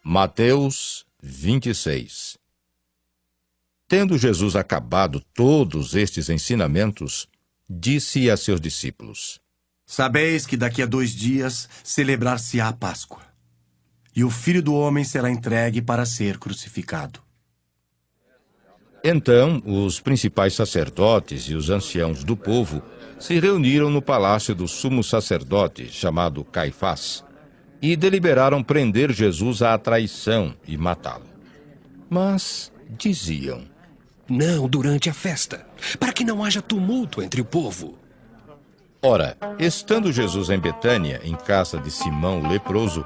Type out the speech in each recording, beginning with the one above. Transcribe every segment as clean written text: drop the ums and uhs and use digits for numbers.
Mateus 26. Tendo Jesus acabado todos estes ensinamentos, disse a seus discípulos: Sabeis que daqui a 2 dias celebrar-se-á a Páscoa, e o Filho do Homem será entregue para ser crucificado. Então os principais sacerdotes e os anciãos do povo se reuniram no palácio do sumo sacerdote, chamado Caifás, e deliberaram prender Jesus à traição e matá-lo. Mas diziam: Não durante a festa, para que não haja tumulto entre o povo. Ora, estando Jesus em Betânia, em casa de Simão o leproso,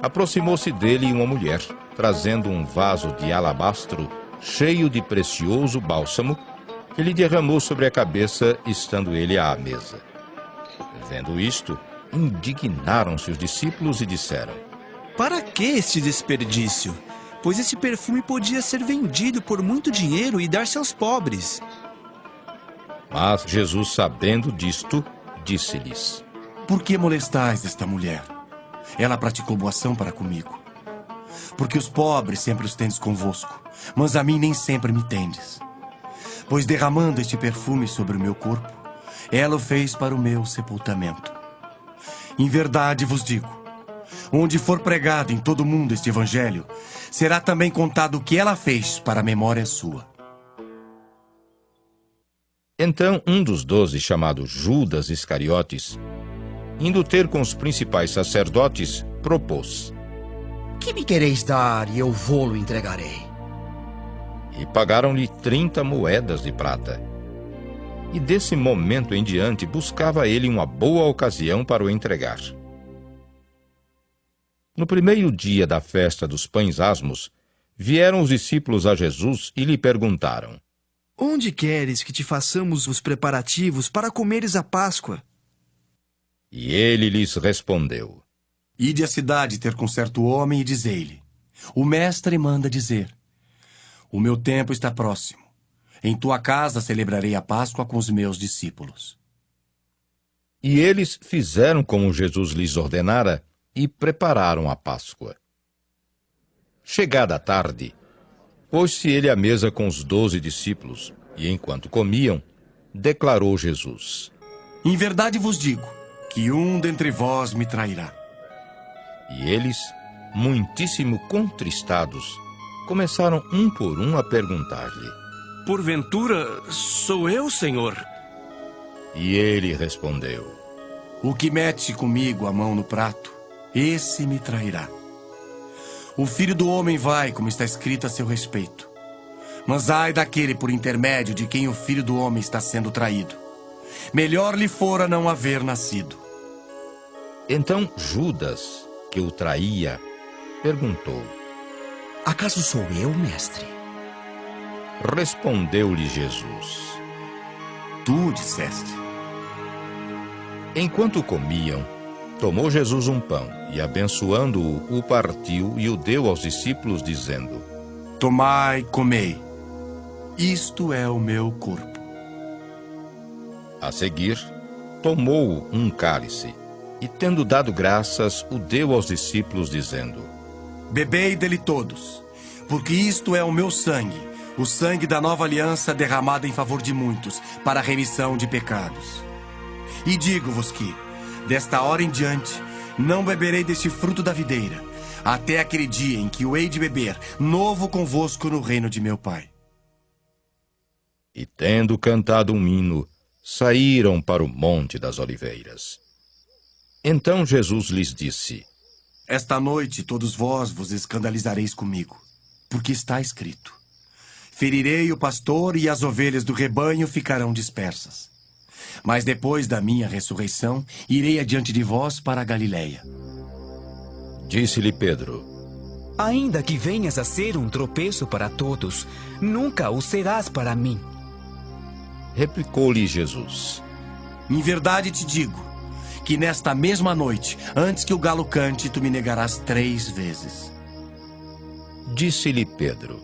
aproximou-se dele uma mulher, trazendo um vaso de alabastro cheio de precioso bálsamo, que lhe derramou sobre a cabeça, estando ele à mesa. Vendo isto, indignaram-se os discípulos e disseram: Para que este desperdício? Pois esse perfume podia ser vendido por muito dinheiro e dar-se aos pobres. Mas Jesus, sabendo disto, disse-lhes: Por que molestais esta mulher? Ela praticou boa ação para comigo. Porque os pobres sempre os tendes convosco, mas a mim nem sempre me tendes. Pois derramando este perfume sobre o meu corpo, ela o fez para o meu sepultamento. Em verdade vos digo, onde for pregado em todo o mundo este evangelho, será também contado o que ela fez para a memória sua. Então um dos 12, chamado Judas Iscariotes, indo ter com os principais sacerdotes, propôs: Que me quereis dar e eu vô-lo entregarei? E pagaram-lhe 30 moedas de prata. E desse momento em diante buscava ele uma boa ocasião para o entregar. No primeiro dia da festa dos pães asmos, vieram os discípulos a Jesus e lhe perguntaram: Onde queres que te façamos os preparativos para comeres a Páscoa? E ele lhes respondeu: Ide à cidade ter com certo homem e dizei-lhe: O mestre manda dizer: O meu tempo está próximo. Em tua casa celebrarei a Páscoa com os meus discípulos. E eles fizeram como Jesus lhes ordenara e prepararam a Páscoa. Chegada a tarde, pôs-se ele à mesa com os 12 discípulos, e enquanto comiam, declarou Jesus: Em verdade vos digo que um dentre vós me trairá. E eles, muitíssimo contristados, começaram um por um a perguntar-lhe: Porventura, sou eu, Senhor? E ele respondeu: O que mete comigo a mão no prato, esse me trairá. O Filho do Homem vai, como está escrito a seu respeito. Mas ai daquele por intermédio de quem o Filho do Homem está sendo traído. Melhor lhe fora não haver nascido. Então Judas, que o traía, perguntou: Acaso sou eu, mestre? Respondeu-lhe Jesus: Tu disseste. Enquanto comiam, tomou Jesus um pão e, abençoando-o, o partiu e o deu aos discípulos, dizendo: Tomai, comei. Isto é o meu corpo. A seguir, tomou um cálice e, tendo dado graças, o deu aos discípulos, dizendo: Bebei dele todos, porque isto é o meu sangue, o sangue da nova aliança derramado em favor de muitos, para a remissão de pecados. E digo-vos que, desta hora em diante, não beberei deste fruto da videira, até aquele dia em que o hei de beber, novo convosco no reino de meu Pai. E tendo cantado um hino, saíram para o Monte das Oliveiras. Então Jesus lhes disse: Esta noite todos vós vos escandalizareis comigo, porque está escrito: Ferirei o pastor e as ovelhas do rebanho ficarão dispersas. Mas depois da minha ressurreição, irei adiante de vós para a Galileia. Disse-lhe Pedro: Ainda que venhas a ser um tropeço para todos, nunca o serás para mim. Replicou-lhe Jesus: Em verdade te digo, que nesta mesma noite, antes que o galo cante, tu me negarás 3 vezes. Disse-lhe Pedro: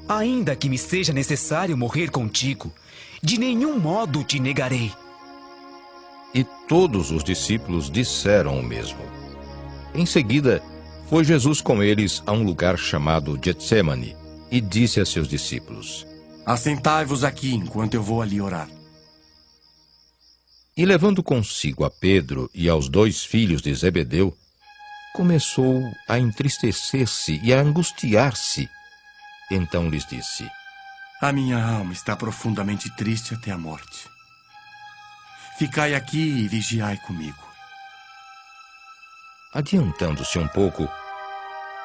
Ainda que me seja necessário morrer contigo, de nenhum modo te negarei. E todos os discípulos disseram o mesmo. Em seguida, Foi Jesus com eles a um lugar chamado Getsemane e disse a seus discípulos: Assentai-vos aqui enquanto eu vou ali orar. E levando consigo a Pedro e aos 2 filhos de Zebedeu, começou a entristecer-se e a angustiar-se. Então lhes disse: A minha alma está profundamente triste até a morte. Ficai aqui e vigiai comigo. Adiantando-se um pouco,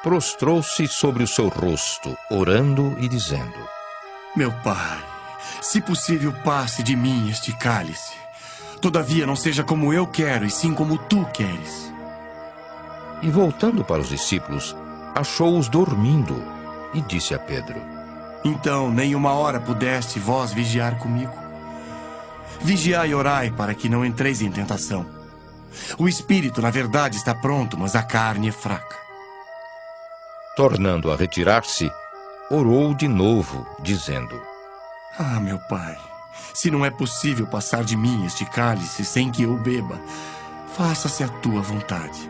prostrou-se sobre o seu rosto, orando e dizendo: Meu Pai, se possível, passe de mim este cálice. Todavia, não seja como eu quero, e sim como tu queres. E voltando para os discípulos, achou-os dormindo e disse a Pedro: Então, nem uma hora pudeste vós vigiar comigo? Vigiai e orai para que não entreis em tentação. O espírito, na verdade, está pronto, mas a carne é fraca. Tornando a retirar-se, orou de novo, dizendo: Ah, meu Pai, se não é possível passar de mim este cálice sem que eu beba, faça-se a tua vontade.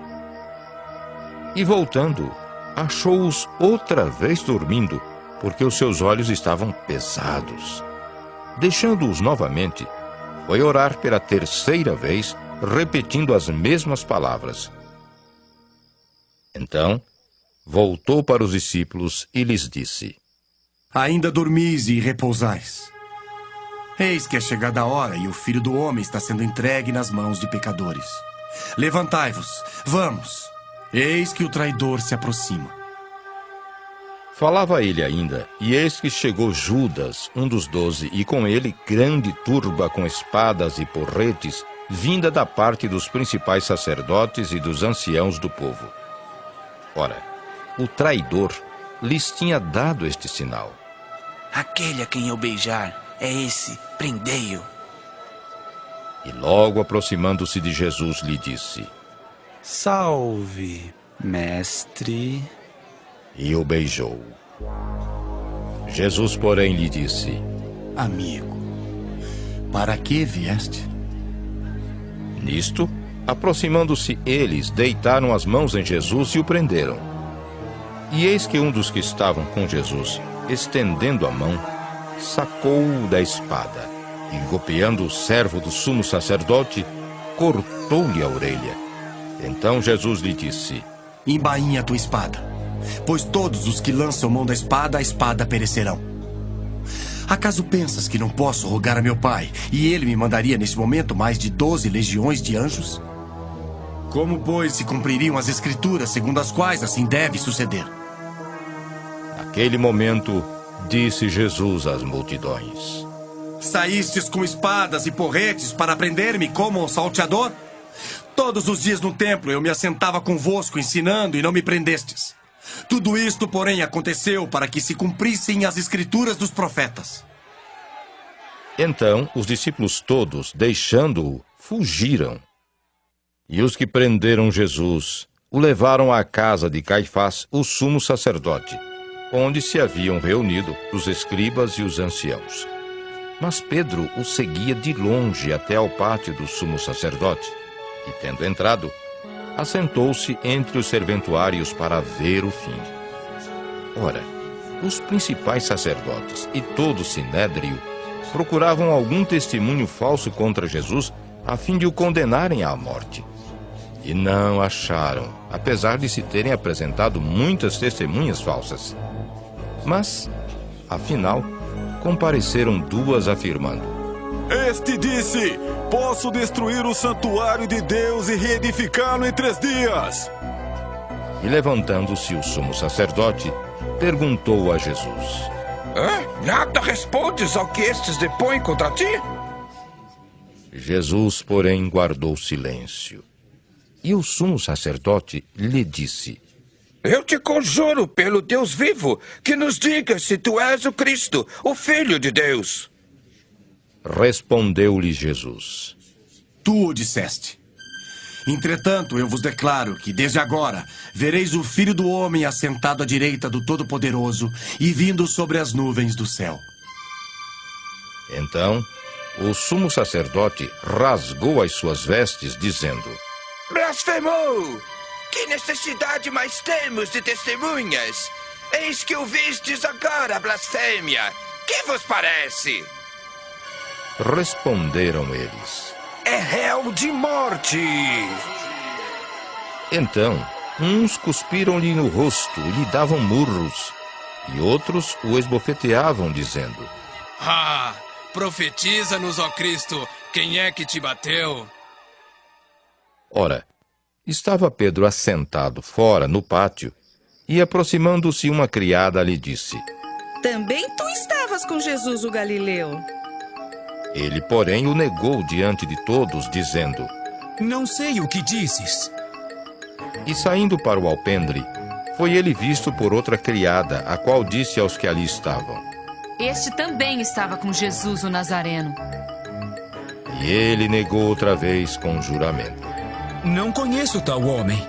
E voltando, achou-os outra vez dormindo, porque os seus olhos estavam pesados. Deixando-os novamente, foi orar pela 3ª vez, repetindo as mesmas palavras. Então, voltou para os discípulos e lhes disse: Ainda dormis e repousais. Eis que é chegada a hora e o Filho do Homem está sendo entregue nas mãos de pecadores. Levantai-vos, vamos. Eis que o traidor se aproxima. Falava ele ainda, e eis que chegou Judas, um dos 12, e com ele grande turba com espadas e porretes, vinda da parte dos principais sacerdotes e dos anciãos do povo. Ora, o traidor lhes tinha dado este sinal: Aquele a quem eu beijar é esse, prendei-o. E logo aproximando-se de Jesus, lhe disse: Salve, mestre. E o beijou. Jesus, porém, lhe disse: Amigo, para que vieste? Nisto, aproximando-se eles, deitaram as mãos em Jesus e o prenderam. E eis que um dos que estavam com Jesus, estendendo a mão, sacou-o da espada e, golpeando o servo do sumo sacerdote, cortou-lhe a orelha. Então Jesus lhe disse: Embainha a tua espada, pois todos os que lançam mão da espada, a espada perecerão. Acaso pensas que não posso rogar a meu Pai, e ele me mandaria nesse momento mais de 12 legiões de anjos? Como, pois, se cumpririam as escrituras segundo as quais assim deve suceder? Naquele momento, disse Jesus às multidões: Saístes com espadas e porretes para prender-me como um salteador? Todos os dias no templo eu me assentava convosco ensinando e não me prendestes. Tudo isto, porém, aconteceu para que se cumprissem as escrituras dos profetas. Então os discípulos todos, deixando-o, fugiram. E os que prenderam Jesus o levaram à casa de Caifás, o sumo sacerdote, onde se haviam reunido os escribas e os anciãos. Mas Pedro o seguia de longe até ao pátio do sumo sacerdote, e, tendo entrado, assentou-se entre os serventuários para ver o fim. Ora, os principais sacerdotes e todo o sinédrio procuravam algum testemunho falso contra Jesus, a fim de o condenarem à morte. E não acharam, apesar de se terem apresentado muitas testemunhas falsas. Mas, afinal, compareceram 2 afirmando: Este disse: Posso destruir o santuário de Deus e reedificá-lo em 3 dias. E levantando-se o sumo sacerdote, perguntou a Jesus: Nada respondes ao que estes depõem contra ti? Jesus, porém, guardou silêncio. E o sumo sacerdote lhe disse: Eu te conjuro pelo Deus vivo, que nos diga se tu és o Cristo, o Filho de Deus. Respondeu-lhe Jesus: Tu o disseste. Entretanto, eu vos declaro que, desde agora, vereis o Filho do Homem assentado à direita do Todo-Poderoso e vindo sobre as nuvens do céu. Então, o sumo sacerdote rasgou as suas vestes, dizendo: Blasfemou! Que necessidade mais temos de testemunhas? Eis que ouvistes agora a blasfêmia. Que vos parece? Responderam eles: É réu de morte. Então, uns cuspiram-lhe no rosto e lhe davam murros, e outros o esbofeteavam, dizendo: Ah, profetiza-nos, ó Cristo, quem é que te bateu? Ora, estava Pedro assentado fora, no pátio, e aproximando-se uma criada lhe disse: Também tu estavas com Jesus o Galileu. Ele, porém, o negou diante de todos, dizendo: Não sei o que dizes. E saindo para o alpendre, foi ele visto por outra criada, a qual disse aos que ali estavam: Este também estava com Jesus o Nazareno. E ele negou outra vez com juramento. Não conheço tal homem.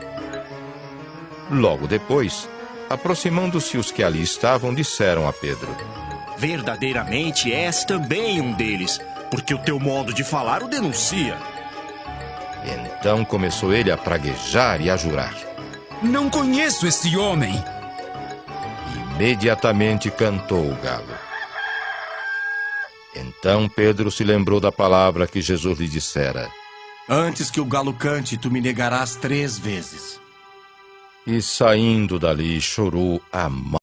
Logo depois, aproximando-se os que ali estavam, disseram a Pedro: Verdadeiramente és também um deles, porque o teu modo de falar o denuncia. Então começou ele a praguejar e a jurar. Não conheço esse homem. Imediatamente cantou o galo. Então Pedro se lembrou da palavra que Jesus lhe dissera: Antes que o galo cante, tu me negarás 3 vezes. E saindo dali chorou amargamente.